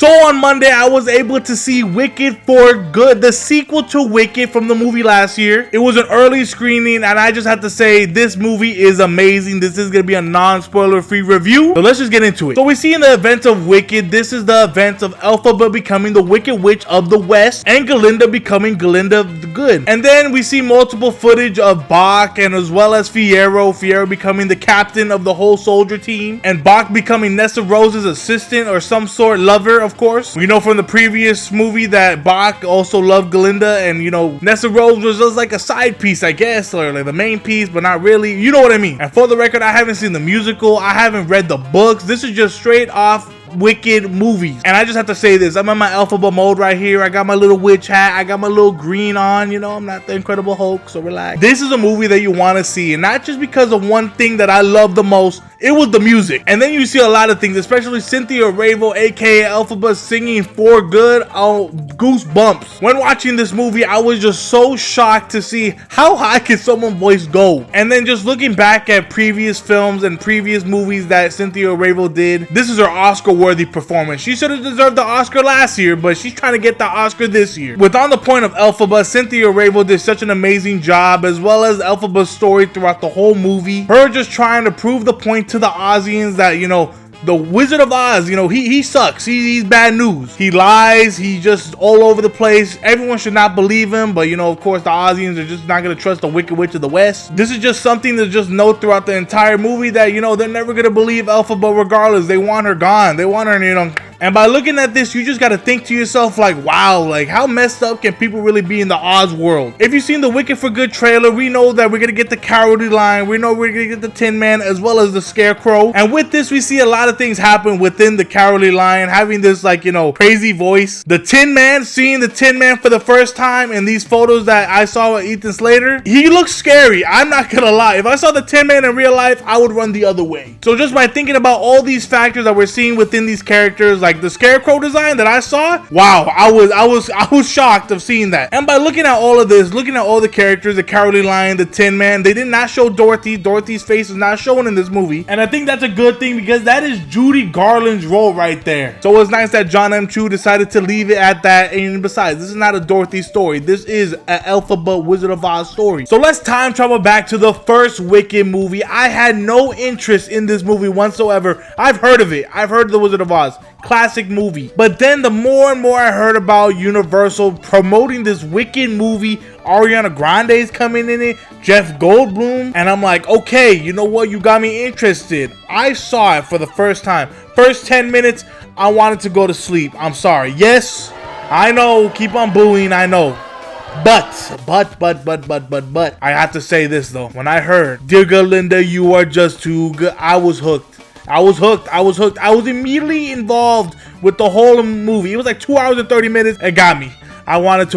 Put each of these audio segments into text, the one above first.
So on Monday, I was able to see Wicked for Good, the sequel to Wicked from the movie last year. It was an early screening, and I just have to say, this movie is amazing. This is going to be a non-spoiler free review, so let's just get into it. So we see in the events of Wicked, this is the events of Elphaba becoming the Wicked Witch of the West, and Glinda becoming Glinda the Good. And then we see multiple footage of Bach, and as well as Fiyero becoming the captain of the whole soldier team, and Bach becoming Nessa Rose's assistant or some sort lover, of course. We know from the previous movie that Bach also loved Glinda, and you know, Nessa Rose was just like a side piece, I guess, or like the main piece, but not really. You know what I mean. And for the record, I haven't seen the musical. I haven't read the books. This is just straight off Wicked movies. And I just have to say this, I'm in my Elphaba mode right here. I got my little witch hat, I got my little green on, you know, I'm not the Incredible Hulk, so relax. This is a movie that you want to see, and not just because of one thing that I love the most, it was the music. And then you see a lot of things, especially Cynthia Erivo, aka Elphaba, singing For Good. Oh, goosebumps. When watching this movie, I was just so shocked to see how high can someone's voice go. And then just looking back at previous films and previous movies that Cynthia Erivo did, this is her Oscar-worthy performance. She should have deserved the Oscar last year, but she's trying to get the Oscar this year. With On the Point of Elphaba, Cynthia Erivo did such an amazing job, as well as Elphaba's story throughout the whole movie. Her just trying to prove the point to the Ozians that, you know, the Wizard of Oz, you know, he sucks. He's bad news. He lies. He's just all over the place. Everyone should not believe him, but you know, of course, the Ozians are just not going to trust the Wicked Witch of the West. This is just something to just note throughout the entire movie that, you know, they're never going to believe Elphaba regardless. They want her gone. They want her, you know. And by looking at this, you just got to think to yourself like, wow, like how messed up can people really be in the Oz world? If you've seen the Wicked for Good trailer, we know that we're going to get the Cowardly Lion. We know we're going to get the Tin Man as well as the Scarecrow. And with this, we see a lot of things happen within the Cowardly Lion, having this like, you know, crazy voice. The Tin Man, seeing the Tin Man for the first time in these photos that I saw with Ethan Slater, he looks scary. I'm not going to lie. If I saw the Tin Man in real life, I would run the other way. So just by thinking about all these factors that we're seeing within these characters, like the Scarecrow design that I saw, wow, I was shocked of seeing that. And by looking at all of this, looking at all the characters, the Cowardly Lion, the Tin Man, they did not show Dorothy. Dorothy's face is not shown in this movie, and I think that's a good thing because that is Judy Garland's role right there. So it's nice that John M. Chu decided to leave it at that. And besides, this is not a Dorothy story. This is an Elphaba Wizard of Oz story. So let's time travel back to the first Wicked movie. I had no interest in this movie whatsoever. I've heard of it. I've heard of the Wizard of Oz. Classic movie. But then the more and more I heard about Universal promoting this Wicked movie, Ariana Grande's coming in it, Jeff Goldblum, and I'm like, okay, you know what, you got me interested. I saw it for the first time. First 10 minutes, I wanted to go to sleep. I'm sorry. Yes, I know, keep on booing, I know. But, I have to say this though. When I heard, Dear Glinda, you are just too good, I was hooked. I was hooked. Immediately involved with the whole movie. It was like 2 hours and 30 minutes. It got me. I wanted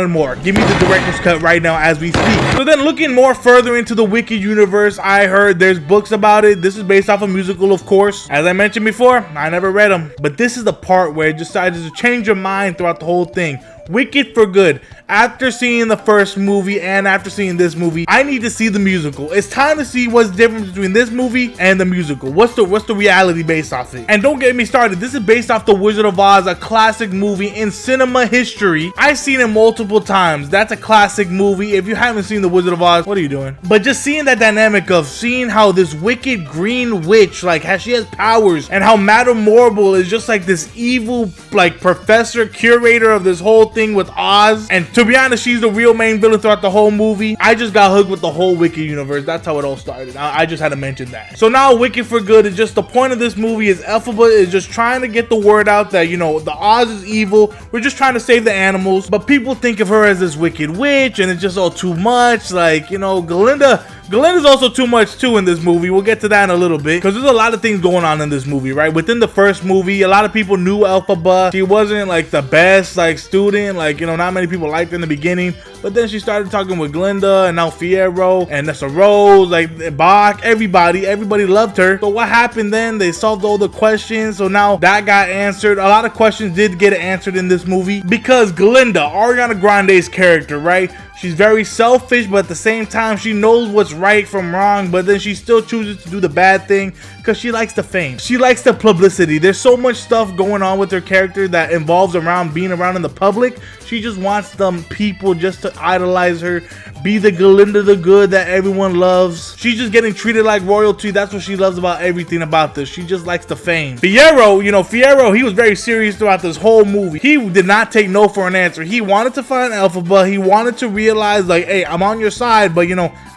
more. Give me the director's cut right now as we speak. So then looking more further into the Wicked universe, I heard there's books about it. This is based off a musical, of course. As I mentioned before, I never read them. But this is the part where it decided to change your mind throughout the whole thing. Wicked for Good. After seeing the first movie and after seeing this movie, I need to see the musical. It's time to see what's different between this movie and the musical. What's the reality based off it? And don't get me started, this is based off The Wizard of Oz, a classic movie in cinema history. I've seen it multiple times. That's a classic movie. If you haven't seen The Wizard of Oz, what are you doing? But just seeing that dynamic of seeing how this wicked green witch, like how she has powers, and how Madame Morrible is just like this evil like professor curator of this whole thing with Oz. And to be honest, she's the real main villain throughout the whole movie. I just got hooked with the whole Wicked universe. That's how it all started. I just had to mention that. So now Wicked for Good is just the point of this movie is Elphaba is just trying to get the word out that, you know, the Oz is evil. We're just trying to save the animals. But people think of her as this wicked witch and it's just all too much. Like, you know, Glinda's also too much too in this movie. We'll get to that in a little bit because there's a lot of things going on in this movie, right? Within the first movie, a lot of people knew Elphaba. She wasn't like the best like student, like, you know, not many people liked her in the beginning, but then she started talking with Glinda and now Fiyero and Nessa Rose, like Bach, everybody loved her. So what happened then? They solved all the questions, so now that got answered. A lot of questions did get answered in this movie because Glinda, Ariana Grande's character, right? She's very selfish, but at the same time, she knows what's right from wrong, but then she still chooses to do the bad thing Because she likes the fame. She likes the publicity. There's so much stuff going on with her character that involves around being around in the public. She just wants them people just to idolize her, be the Glinda the Good that everyone loves. She's just getting treated like royalty. That's what she loves about everything about this. She just likes the fame. Fiyero, Fiyero, he was very serious throughout this whole movie. He did not take no for an answer. He wanted to find Elphaba. He wanted to realize, like, hey, I'm on your side, but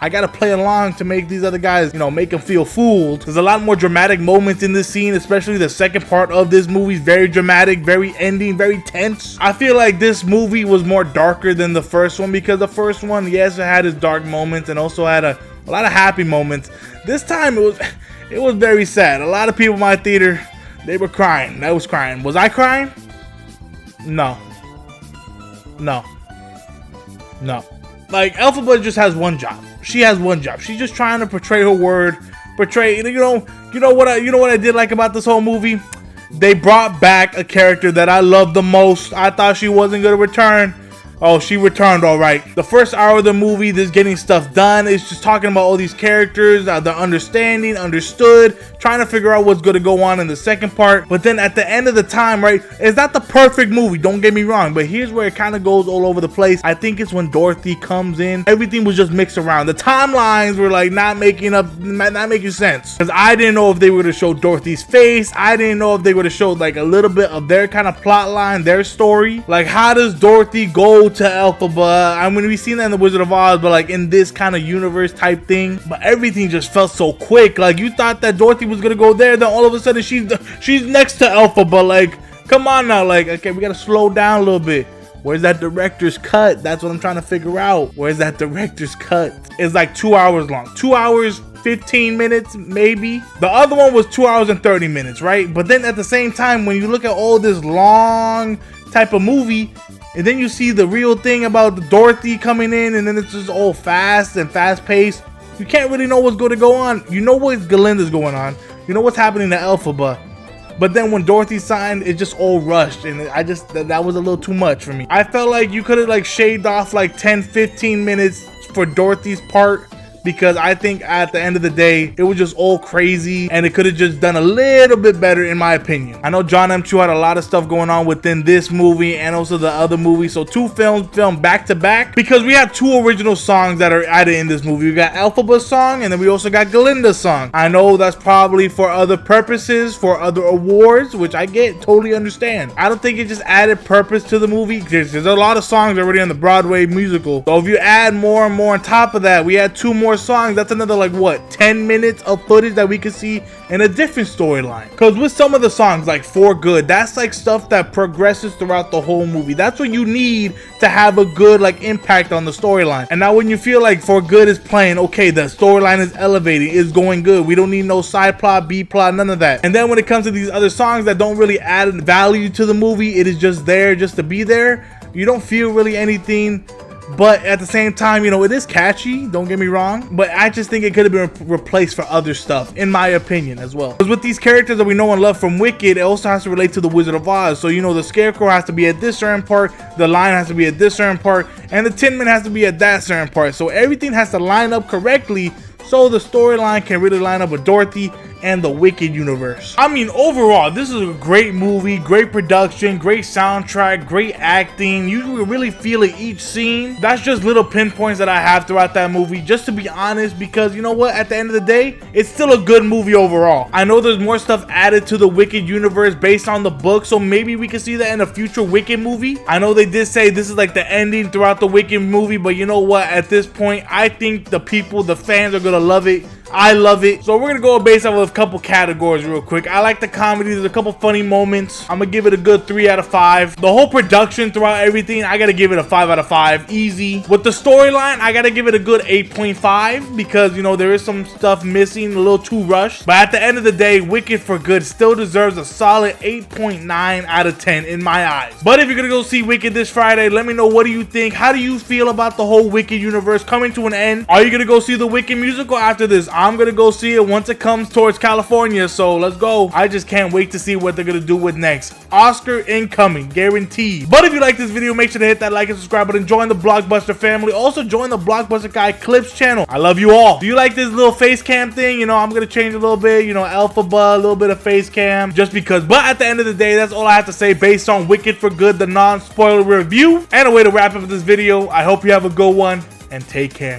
I gotta play along to make these other guys, make them feel fooled. There's a lot more dramatic moments in this scene, especially the second part of this movie is very dramatic, very ending, very tense. I feel like this movie was more darker than the first one, because the first one, yes, it had its dark moments and also had a lot of happy moments. This time it was very sad. A lot of people in my theater, they were crying. I was crying. Was I crying? No. Like, Elphaba just has one job. She has one job. She's just trying to portray her word. You know what I did like about this whole movie? They brought back a character that I love the most. I thought she wasn't gonna return. Oh, she returned all right. The first hour of the movie, this getting stuff done. It's just talking about all these characters, the understanding, understood, trying to figure out what's going to go on in the second part. But then at the end of the time, right, it's not the perfect movie, don't get me wrong, but here's where it kind of goes all over the place. I think it's when Dorothy comes in. Everything was just mixed around. The timelines were like not making sense. Because I didn't know if they were going to show Dorothy's face. I didn't know if they were going to show like a little bit of their kind of plot line, their story. Like, how does Dorothy go to Elphaba? I mean, we've seen that in the Wizard of Oz, but like in this kind of universe type thing. But everything just felt so quick. Like, you thought that Dorothy was gonna go there, then all of a sudden she's next to Elphaba. Like, come on now. Like, okay, we gotta slow down a little bit. Where's that director's cut? That's what I'm trying to figure out. Where's that director's cut? It's like 2 hours long. 2 hours 15 minutes maybe. The other one was 2 hours and 30 minutes, right? But then at the same time, when you look at all this long type of movie, and then you see the real thing about the Dorothy coming in, and then it's just all fast and fast paced. You can't really know what's going to go on. You know what Galinda's going on. You know what's happening to Elphaba. But then when Dorothy signed, it just all rushed, and that was a little too much for me. I felt like you could have like shaved off like 10-15 minutes for Dorothy's part, because I think at the end of the day, it was just all crazy, and it could have just done a little bit better in my opinion. I know John M. Chu had a lot of stuff going on within this movie and also the other movie, so two films filmed back to back, because we have two original songs that are added in this movie. We got Elphaba's song, and then we also got Galinda's song. I know that's probably for other purposes, for other awards, which I get, totally understand. I don't think it just added purpose to the movie. There's a lot of songs already on the Broadway musical, so if you add more and more on top of that, we had two more songs. That's another like what, 10 minutes of footage that we could see in a different storyline. Because with some of the songs like For Good, that's like stuff that progresses throughout the whole movie. That's what you need to have a good like impact on the storyline. And now when you feel like For Good is playing, okay, the storyline is elevating, is going good, we don't need no side plot, B plot, none of that. And then when it comes to these other songs that don't really add value to the movie, it is just there just to be there, you don't feel really anything. But at the same time, you know, it is catchy, don't get me wrong, but I just think it could have been replaced for other stuff, in my opinion, as well. Because with these characters that we know and love from Wicked, it also has to relate to the Wizard of Oz. So, you know, the Scarecrow has to be at this certain part, the Lion has to be at this certain part, and the Tin Man has to be at that certain part. So everything has to line up correctly so the storyline can really line up with Dorothy and the Wicked universe. I mean, overall, this is a great movie, great production, great soundtrack, great acting. You really feel it each scene. That's just little pinpoints that I have throughout that movie, just to be honest, because you know what, at the end of the day, it's still a good movie overall. I know there's more stuff added to the Wicked universe based on the book, so maybe we can see that in a future Wicked movie. I know they did say this is like the ending throughout the Wicked movie, but you know what, at this point, I think the people, the fans are gonna love it. I love it. So we're gonna go based off of a couple categories real quick. I like the comedy. There's a couple funny moments. I'm gonna give it a good 3 out of 5. The whole production throughout everything, I gotta give it a 5 out of 5. Easy. With the storyline, I gotta give it a good 8.5 because, you know, there is some stuff missing, a little too rushed. But at the end of the day, Wicked for Good still deserves a solid 8.9 out of 10 in my eyes. But if you're gonna go see Wicked this Friday, let me know, what do you think? How do you feel about the whole Wicked universe coming to an end? Are you gonna go see the Wicked musical after this? I'm gonna go see it once it comes towards California, so let's go. I just can't wait to see what they're gonna do with next. Oscar incoming, guaranteed. But if you like this video, make sure to hit that like and subscribe button, join the Blockbuster family, also join the Blockbusterguyy Clips channel. I love you all. Do you like this little face cam thing? You know, I'm gonna change a little bit, you know, alphabet, a little bit of face cam, just because. But at the end of the day, that's all I have to say based on Wicked for Good, the non-spoiler review. And a way to wrap up this video. I hope you have a good one, and take care.